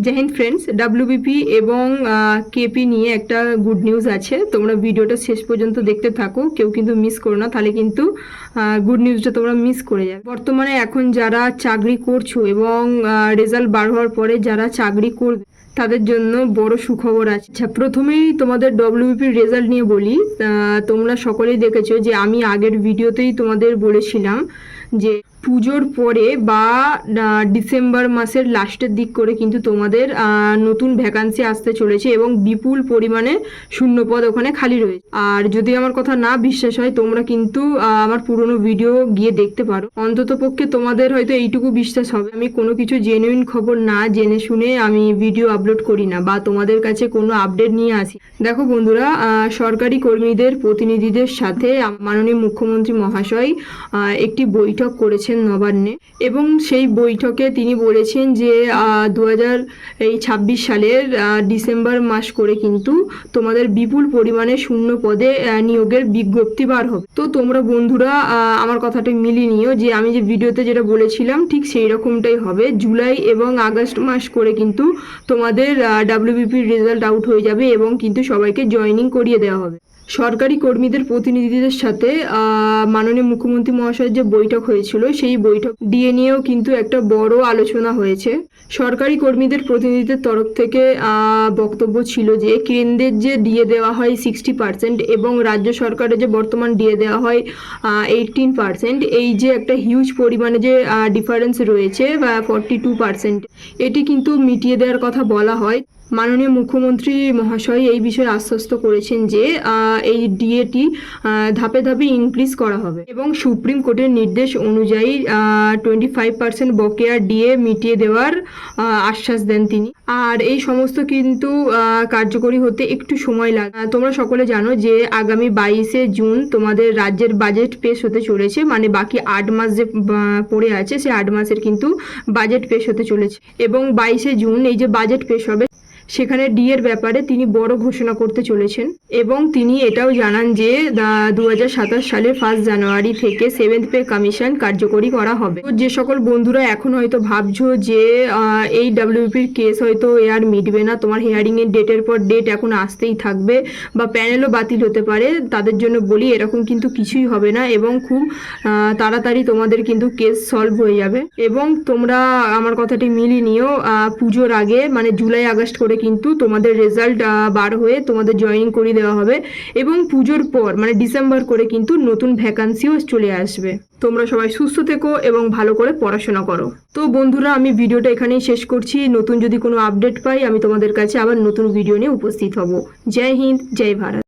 জয় Hind friends, WBP এবং KP নিয়ে একটা গুড নিউজ আছে। তোমরা ভিডিওটা শেষ পর্যন্ত দেখতে থাকো, কেউ কিন্তু মিস করো না, তাহলে কিন্তু গুড নিউজটা তোমরা মিস করে যাবে। বর্তমানে এখন যারা চাকরি করছো এবং রেজাল্ট বার হওয়ার পরে যারা চাকরি করবে তাদের জন্য বড় সুখবর আছে। আচ্ছা, প্রথমেই তোমাদের ডব্লিউবিপির রেজাল্ট নিয়ে বলি। তোমরা সকলেই দেখেছো যে আমি আগের ভিডিওতেই তোমাদের বলেছিলাম যে পুজোর পরে বা ডিসেম্বর মাসের লাস্টের দিক করে কিন্তু তোমাদের নতুন ভ্যাকান্সি আসতে চলেছে এবং বিপুল পরিমাণে শূন্যপদ ওখানে খালি রয়েছে। আর যদি আমার কথা না বিশ্বাস হয়, তোমরা কিন্তু আমার পুরনো ভিডিও গিয়ে দেখতে পারো। অন্তত পক্ষে তোমাদের হয়তো এইটুকু বিশ্বাস হবে, আমি কোনো কিছু জেনুইন খবর না জেনে শুনে আমি ভিডিও আপলোড করি না বা তোমাদের কাছে কোনো আপডেট নিয়ে আসি। দেখো বন্ধুরা, সরকারি কর্মীদের প্রতিনিধিদের সাথে মাননীয় মুখ্যমন্ত্রী মহাশয় একটি বৈঠক করেছেন নবান্নে, এবং সেই বৈঠকে তিনি বলেছেন যে 2026 সালের ডিসেম্বর মাস করে কিন্তু তোমাদের বিপুল পরিমাণে শূন্য পদে নিয়োগের বিজ্ঞপ্তি বার হবে। তো তোমরা বন্ধুরা আমার কথাটা মিলিয়ে নিও যে আমি যে ভিডিওতে যেটা বলেছিলাম ঠিক সেই রকমটাই হবে। জুলাই এবং আগস্ট মাস করে কিন্তু তোমাদের ডাব্লিউবিপির রেজাল্ট আউট হয়ে যাবে এবং কিন্তু সবাইকে জয়েনিং করিয়ে দেওয়া হবে। সরকারি কর্মীদের প্রতিনিধিদের সাথে মাননীয় মুখ্যমন্ত্রী মহাশয়ের যে বৈঠক হয়েছিল সেই বৈঠক ডিএ নিয়েও কিন্তু একটা বড় আলোচনা হয়েছে। সরকারি কর্মীদের প্রতিনিধিদের তরফ থেকে বক্তব্য ছিল যে কেন্দ্রের যে ডিএ দেওয়া হয় 60% এবং রাজ্য সরকারের যে বর্তমান ডিএ দেওয়া হয় 18%, এই যে একটা হিউজ পরিমাণে যে ডিফারেন্স রয়েছে বা 42%, এটি কিন্তু মিটিয়ে দেওয়ার কথা বলা হয়। মাননীয় মুখ্যমন্ত্রী মহাশয় এই বিষয়ে আশ্বস্ত করেছেন যে এই ডিএটি ধাপে ধাপে ইনক্রিজ করা হবে এবং সুপ্রিম কোর্টের নির্দেশ অনুযায়ী 25% বকেয়া ডিএ মিটিয়ে দেওয়ার আশ্বাস দেন তিনি। আর এই সমস্ত কিন্তু কার্যকরী হতে একটু সময় লাগে। তোমরা সকলে জানো যে আগামী 22শে জুন তোমাদের রাজ্যের বাজেট পেশ হতে চলেছে, মানে বাকি 8 মাস যে পড়ে আছে সেই 8 মাসের কিন্তু বাজেট পেশ হতে চলেছে এবং 22শে জুন এই যে বাজেট পেশ হবে সেখানে ডিএর ব্যাপারে তিনি বড় ঘোষণা করতে চলেছেন এবং তিনি এটাও জানান যে 2027 সালের 1 জানুয়ারি থেকে 7th পে কমিশন কার্যকরী করা হবে। তো যে সকল বন্ধুরা এখন হয়তো ভাবছো যে এই ডাব্লিউপির কেস হয়তো আর মিটবে না, তোমার হিয়ারিংয়ের ডেটের পর ডেট এখন আসতেই থাকবে বা প্যানেলও বাতিল হতে পারে, তাদের জন্য বলি এরকম কিন্তু কিছুই হবে না এবং খুব তাড়াতাড়ি তোমাদের কিন্তু কেস সলভ হয়ে যাবে। এবং তোমরা আমার কথাটি মিলিয়ে নিও, পুজোর আগে মানে জুলাই আগস্ট করে কিন্তু তোমাদের রেজাল্ট বার হয়ে তোমাদের জয়েনিং করিয়ে দেওয়া হবে এবং পুজোর পর মানে ডিসেম্বর করে কিন্তু নতুন ভ্যাকান্সিও চলে আসবে। তোমরা সবাই সুস্থ থেকো এবং ভালো করে পড়াশোনা করো। তো বন্ধুরা, আমি ভিডিওটা এখানেই শেষ করছি। নতুন যদি কোনো আপডেট পাই আমি তোমাদের কাছে আবার নতুন ভিডিও নিয়ে উপস্থিত হব। জয় হিন্দ, জয় ভারত।